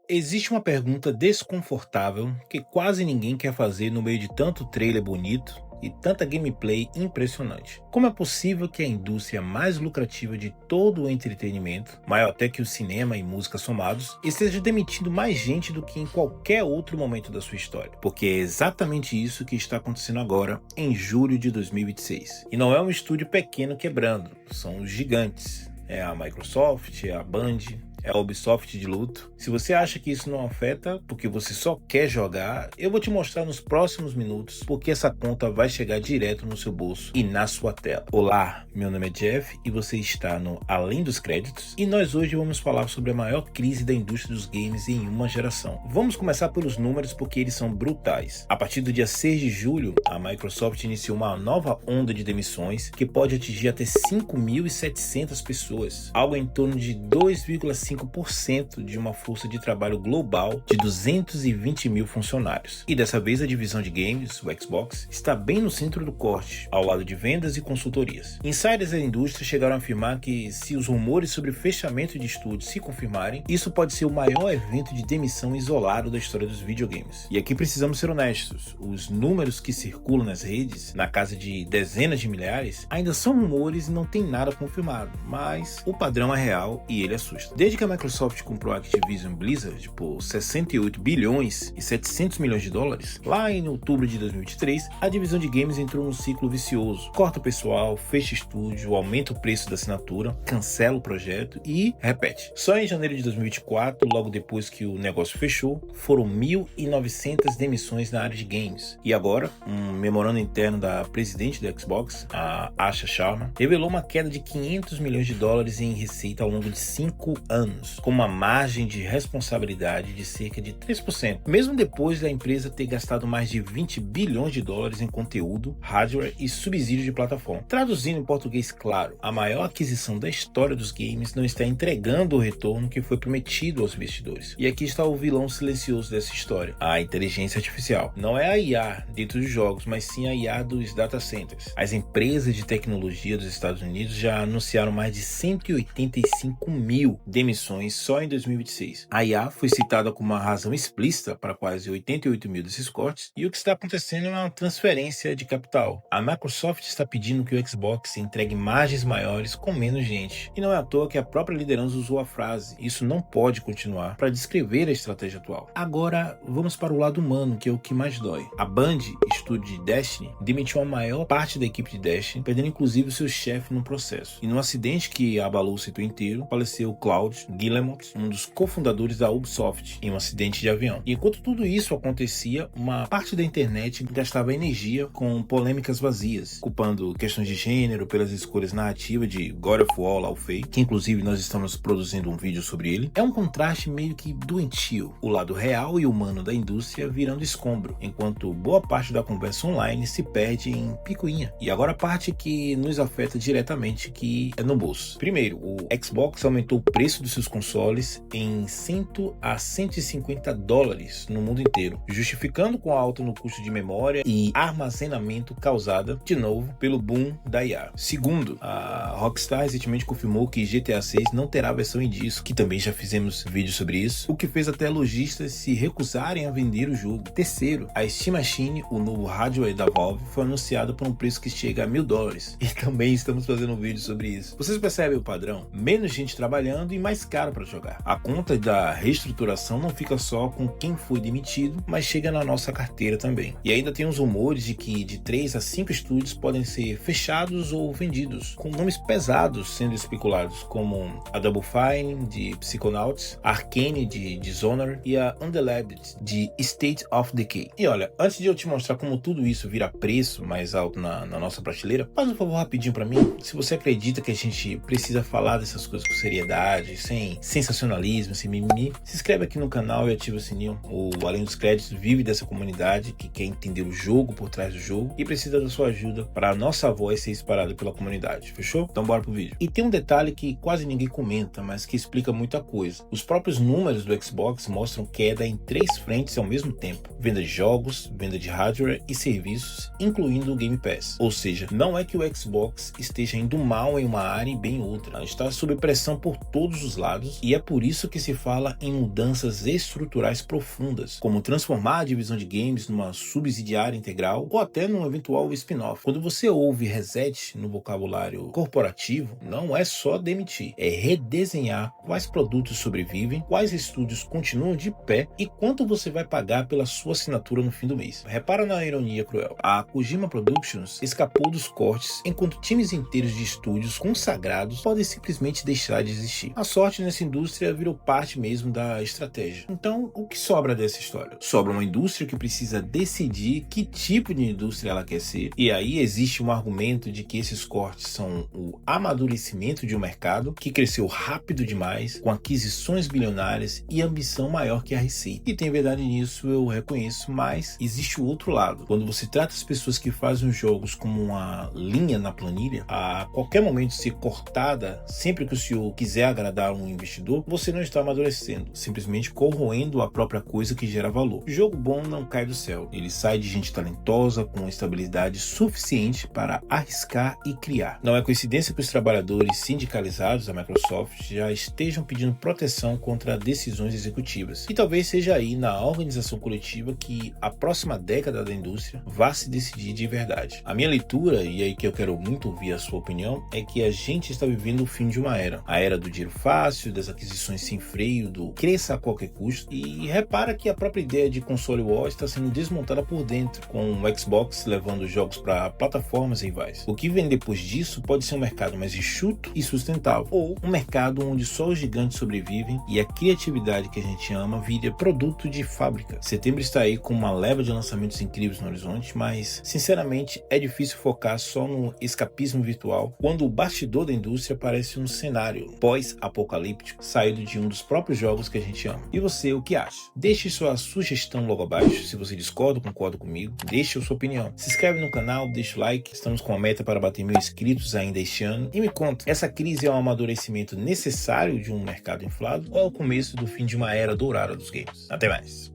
Existe uma pergunta desconfortável que quase ninguém quer fazer no meio de tanto trailer bonito e tanta gameplay impressionante. Como é possível que a indústria mais lucrativa de todo o entretenimento, maior até que o cinema e música somados, esteja demitindo mais gente do que em qualquer outro momento da sua história? Porque é exatamente isso que está acontecendo agora, em julho de 2026. E não é um estúdio pequeno quebrando, são os gigantes. É a Microsoft, é a Band, é a Ubisoft de luto. Se você acha que isso não afeta porque você só quer jogar, eu vou te mostrar nos próximos minutos porque essa conta vai chegar direto no seu bolso e na sua tela. Olá, meu nome é Jeff e você está no Além dos Créditos e nós hoje vamos falar sobre a maior crise da indústria dos games em uma geração. Vamos começar pelos números porque eles são brutais. A partir do dia 6 de julho, a Microsoft iniciou uma nova onda de demissões que pode atingir até 5.700 pessoas, algo em torno de 2,5% de uma força de trabalho global de 220 mil funcionários. E dessa vez a divisão de games, o Xbox, está bem no centro do corte, ao lado de vendas e consultorias. Insiders da indústria chegaram a afirmar que se os rumores sobre fechamento de estúdios se confirmarem, isso pode ser o maior evento de demissão isolado da história dos videogames. E aqui precisamos ser honestos, os números que circulam nas redes, na casa de dezenas de milhares, ainda são rumores e não tem nada confirmado, mas o padrão é real e ele assusta. Desde que a Microsoft comprou a Activision Blizzard por 68 bilhões e 700 milhões de dólares, lá em outubro de 2023, a divisão de games entrou num ciclo vicioso. Corta pessoal, fecha estúdio, aumenta o preço da assinatura, cancela o projeto e repete. Só em janeiro de 2024, logo depois que o negócio fechou, foram 1.900 demissões na área de games. E agora, um memorando interno da presidente da Xbox, a Asha Sharma, revelou uma queda de 500 milhões de dólares em receita ao longo de 5 anos, com uma margem de responsabilidade de cerca de 3%, mesmo depois da empresa ter gastado mais de 20 bilhões de dólares em conteúdo, hardware e subsídio de plataforma. Traduzindo em português claro, a maior aquisição da história dos games não está entregando o retorno que foi prometido aos investidores. E aqui está o vilão silencioso dessa história, a inteligência artificial. Não é a IA dentro dos jogos, mas sim a IA dos data centers. As empresas de tecnologia dos Estados Unidos já anunciaram mais de 185 mil demissões só em 2026. A IA foi citada como uma razão explícita para quase 88 mil desses cortes, e o que está acontecendo é uma transferência de capital. A Microsoft está pedindo que o Xbox entregue margens maiores com menos gente, e não é à toa que a própria liderança usou a frase "isso não pode continuar" para descrever a estratégia atual. Agora, vamos para o lado humano, que é o que mais dói. A Band, estúdio de Destiny, demitiu a maior parte da equipe de Destiny, perdendo inclusive o seu chefe no processo. E num acidente que abalou o setor inteiro, faleceu Cloud Guillemot, um dos cofundadores da Ubisoft, em um acidente de avião. E enquanto tudo isso acontecia, uma parte da internet gastava energia com polêmicas vazias, culpando questões de gênero pelas escolhas narrativas de God of War lá o Fate, que inclusive nós estamos produzindo um vídeo sobre ele. É um contraste meio que doentio, o lado real e humano da indústria virando escombro, enquanto boa parte da conversa online se perde em picuinha. E agora a parte que nos afeta diretamente, que é no bolso. Primeiro, o Xbox aumentou o preço dos seus consoles em 100 a 150 dólares no mundo inteiro, justificando com a alta no custo de memória e armazenamento causada, de novo, pelo boom da IA. Segundo, a Rockstar recentemente confirmou que GTA 6 não terá versão em disco, que também já fizemos vídeo sobre isso, o que fez até lojistas se recusarem a vender o jogo. Terceiro, a Steam Machine, o novo hardware da Valve, foi anunciado por um preço que chega a $1.000, e também estamos fazendo um vídeo sobre isso. Vocês percebem o padrão? Menos gente trabalhando e mais caro para jogar. A conta da reestruturação não fica só com quem foi demitido, mas chega na nossa carteira também. E ainda tem os rumores de que de 3 a 5 estúdios podem ser fechados ou vendidos, com nomes pesados sendo especulados, como a Double Fine de Psychonauts, a Arcane de Dishonored e a Undead de State of Decay. E olha, antes de eu te mostrar como tudo isso vira preço mais alto na nossa prateleira, faz um favor rapidinho para mim. Se você acredita que a gente precisa falar dessas coisas com seriedade, sem sensacionalismo, sem mimimi, se inscreve aqui no canal e ativa o sininho. O Além dos Créditos vive dessa comunidade que quer entender o jogo por trás do jogo e precisa da sua ajuda para a nossa voz ser espalhada pela comunidade, fechou? Então bora pro vídeo. E tem um detalhe que quase ninguém comenta, mas que explica muita coisa. Os próprios números do Xbox mostram queda em 3 frentes ao mesmo tempo: venda de jogos, venda de hardware e serviços, incluindo o Game Pass. Ou seja, não é que o Xbox esteja indo mal em uma área e bem em outra. Está sob pressão por todos os lados. lados, e é por isso que se fala em mudanças estruturais profundas, como transformar a divisão de games numa subsidiária integral ou até num eventual spin-off. Quando você ouve reset no vocabulário corporativo, não é só demitir, é redesenhar quais produtos sobrevivem, quais estúdios continuam de pé e quanto você vai pagar pela sua assinatura no fim do mês. Repara na ironia cruel. A Kojima Productions escapou dos cortes, enquanto times inteiros de estúdios consagrados podem simplesmente deixar de existir. A sorte nessa indústria virou parte mesmo da estratégia. Então, o que sobra dessa história? Sobra uma indústria que precisa decidir que tipo de indústria ela quer ser, e aí existe um argumento de que esses cortes são o amadurecimento de um mercado que cresceu rápido demais, com aquisições bilionárias e ambição maior que a receita. E tem verdade nisso, eu reconheço, mas existe o outro lado. Quando você trata as pessoas que fazem os jogos como uma linha na planilha, a qualquer momento ser cortada sempre que o CEO quiser agradar um investidor, você não está amadurecendo, simplesmente corroendo a própria coisa que gera valor. O jogo bom não cai do céu, ele sai de gente talentosa com estabilidade suficiente para arriscar e criar. Não é coincidência que os trabalhadores sindicalizados da Microsoft já estejam pedindo proteção contra decisões executivas. E talvez seja aí na organização coletiva que a próxima década da indústria vá se decidir de verdade. A minha leitura, e aí que eu quero muito ouvir a sua opinião, é que a gente está vivendo o fim de uma era. A era do dinheiro fácil, das aquisições sem freio, do cresça a qualquer custo. E repara que a própria ideia de console war está sendo desmontada por dentro, com o Xbox levando jogos para plataformas rivais. O que vem depois disso pode ser um mercado mais enxuto e sustentável, ou um mercado onde só os gigantes sobrevivem e a criatividade que a gente ama vira produto de fábrica. Setembro está aí com uma leva de lançamentos incríveis no horizonte, mas sinceramente é difícil focar só no escapismo virtual quando o bastidor da indústria parece um cenário pós-apocalíptico saído de um dos próprios jogos que a gente ama. E você, o que acha? Deixe sua sugestão logo abaixo. Se você discorda ou concorda comigo, deixe a sua opinião. Se inscreve no canal, deixa o like. Estamos com a meta para bater 1000 inscritos ainda este ano. E me conta, essa crise é um amadurecimento necessário de um mercado inflado ou é o começo do fim de uma era dourada dos games? Até mais!